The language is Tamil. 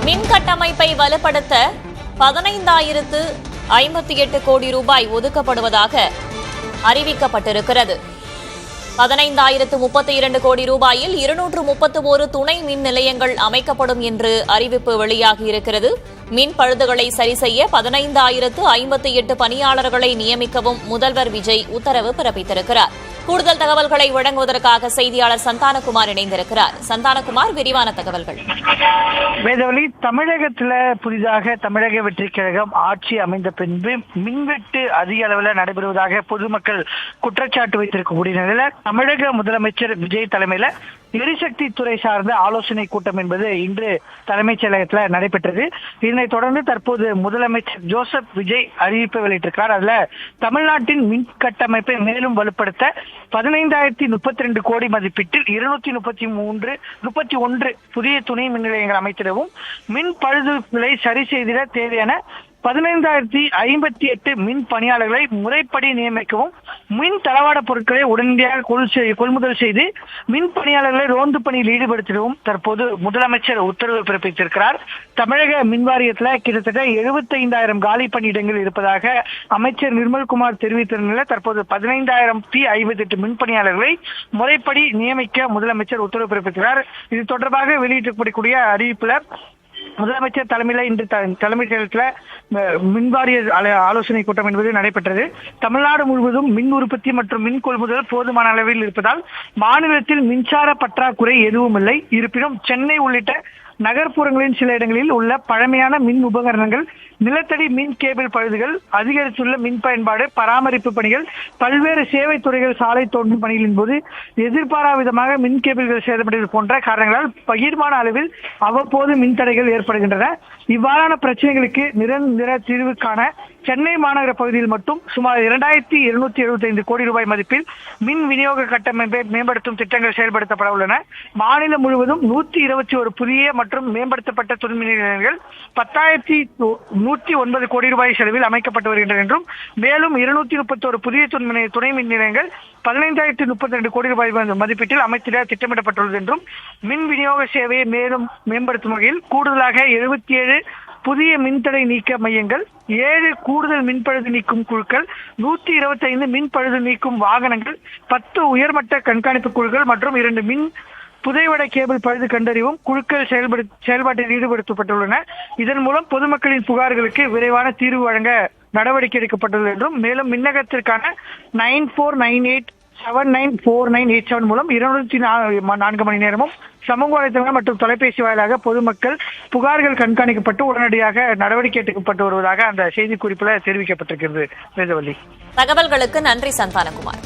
மின் கட்டமைப்பை வலுப்படுத்த 15,058 கோடி ரூபாய் ஒதுக்கப்படுவதாக அறிவிக்கப்பட்டிருக்கிறது. 15,032 கோடி ரூபாயில் 231 துணை மின் நிலையங்கள் அமைக்கப்படும் என்று அறிவிப்பு வெளியாகியிருக்கிறது. மின் பழுதுகளை சரிசெய்ய 15,058 பணியாளர்களை நியமிக்கவும் முதல்வர் விஜய் உத்தரவு பிறப்பித்திருக்கிறார். கூடுதல் தகவல்களை வழங்குவதற்காக செய்தியாளர் சந்தானகுமார் இணைந்திருக்கிறார். சந்தானகுமார், விரிவான தகவல்கள். வேதவழி, தமிழகத்துல புதிதாக தமிழக வெற்றிக் கழகம் ஆட்சி அமைந்த பின்பு மின்வெட்டு அதிக அளவில் நடைபெறுவதாக பொதுமக்கள் குற்றச்சாட்டு வைத்திருக்கக்கூடிய நிலையில தமிழக முதலமைச்சர் விஜய் தலைமையில எரிசக்தி துறை சார்ந்த ஆலோசனை கூட்டம் என்பது இன்று தலைமைச் செயலகத்தில் நடைபெற்றது. இதனைத் தொடர்ந்து தற்போது முதலமைச்சர் ஜோசப் விஜய் அறிவிப்பை வெளியிட்டிருக்கிறார். அதுல தமிழ்நாட்டின் மின் கட்டமைப்பை மேலும் வலுப்படுத்த 15,032 கோடி மதிப்பீட்டில் 231 புதிய துணை மின் நிலையங்கள் அமைத்திடவும், மின் பழுதுகளை சரி செய்திட தேவையான 15,058 மின் பணியாளர்களை முறைப்படி நியமிக்கவும், மின் தளவாட பொருட்களை உடனடியாக கொள்முதல் செய்து மின் பணியாளர்களை ரோந்து பணியில் ஈடுபடுத்திடவும் தற்போது முதலமைச்சர் உத்தரவு பிறப்பித்திருக்கிறார். தமிழக மின் வாரியத்தில் கிட்டத்தட்ட 75,000 காலி பணியிடங்கள் இருப்பதாக அமைச்சர் நிர்மல்குமார் தெரிவித்த நிலையில் தற்போது 15,058 மின் பணியாளர்களை முறைப்படி நியமிக்க முதலமைச்சர் உத்தரவு பிறப்பிக்கிறார். இது தொடர்பாக வெளியிடப்படக்கூடிய அறிவிப்புல முதலமைச்சர் தலைமையில இன்று தலைமைச் செயலகத்தில் மின்வாரிய ஆலோசனை கூட்டம் என்பது நடைபெற்றது. தமிழ்நாடு முழுவதும் மின் உற்பத்தி மற்றும் மின் கொள்முதல் போதுமான அளவில் இருப்பதால் மாநிலத்தில் மின்சார பற்றாக்குறை எதுவும் இல்லை. இருப்பினும் சென்னை உள்ளிட்ட நகர்ப்புறங்களின் சில இடங்களில் உள்ள பழமையான மின் உபகரணங்கள், நிலத்தடி மின் கேபிள் பழுதுகள், அதிகரித்துள்ள மின் பயன்பாடு, பராமரிப்பு பணிகள், பல்வேறு சேவை துறைகள், சாலை தோண்டும் பணிகளின் போது எதிர்பாராத விதமாக மின் கேபிள்கள் சேதப்படுவது போன்ற காரணங்களால் பகிர்மான அளவில் அவ்வப்போது மின் தடைகள் ஏற்படுகின்றன. இவ்வாறான பிரச்சனைகளுக்கு நிரந்தர தீர்வு காண சென்னை மாநகர பகுதியில் மட்டும் சுமார் 2,275 கோடி ரூபாய் மதிப்பில் மின் விநியோக கட்டமைப்பை மேம்படுத்தும் திட்டங்கள் செயல்படுத்தப்பட உள்ளன. மாநிலம் முழுவதும் 121 புதிய மற்றும் மேம்படுத்தப்பட்ட துணை மின் நிலையங்கள் 10,109 கோடி ரூபாய் செலவில் அமைக்கப்பட்டு வருகின்றன என்றும், மேலும் 231 புதிய துணை மின் நிலையங்கள் 15,032 கோடி ரூபாய் மதிப்பீட்டில் அமைத்திட திட்டமிடப்பட்டுள்ளது என்றும், மின் விநியோக சேவையை மேலும் மேம்படுத்தும் வகையில் கூடுதலாக 77 புதிய மின்தடை நீக்க மையங்கள், 7 கூடுதல் மின்பழுது நீக்கும் குழுக்கள், 125 மின்பழுது நீக்கும் வாகனங்கள், 10 உயர்மட்ட கண்காணிப்பு குழுக்கள் மற்றும் 2 மின் புதைவட கேபிள் பழுது கண்டறிவும் குழுக்கள் செயல்பாட்டில் ஈடுபடுத்தப்பட்டுள்ளன. இதன் மூலம் பொதுமக்களின் புகார்களுக்கு விரைவான தீர்வு வழங்க நடவடிக்கை எடுக்கப்பட்டுள்ளது என்றும், மேலும் மின்னகத்திற்கான 9498794987 மூலம் 204 மணி நேரமும் சமூக வலைதளங்கள் மற்றும் தொலைபேசி வாயிலாக பொதுமக்கள் புகார்கள் கண்காணிக்கப்பட்டு உடனடியாக நடவடிக்கை எடுக்கப்பட்டு வருவதாக அந்த செய்திக்குறிப்பில் தெரிவிக்கப்பட்டிருக்கிறது. வேதவள்ளி, தகவல்களுக்கு நன்றி சந்தானகுமார்.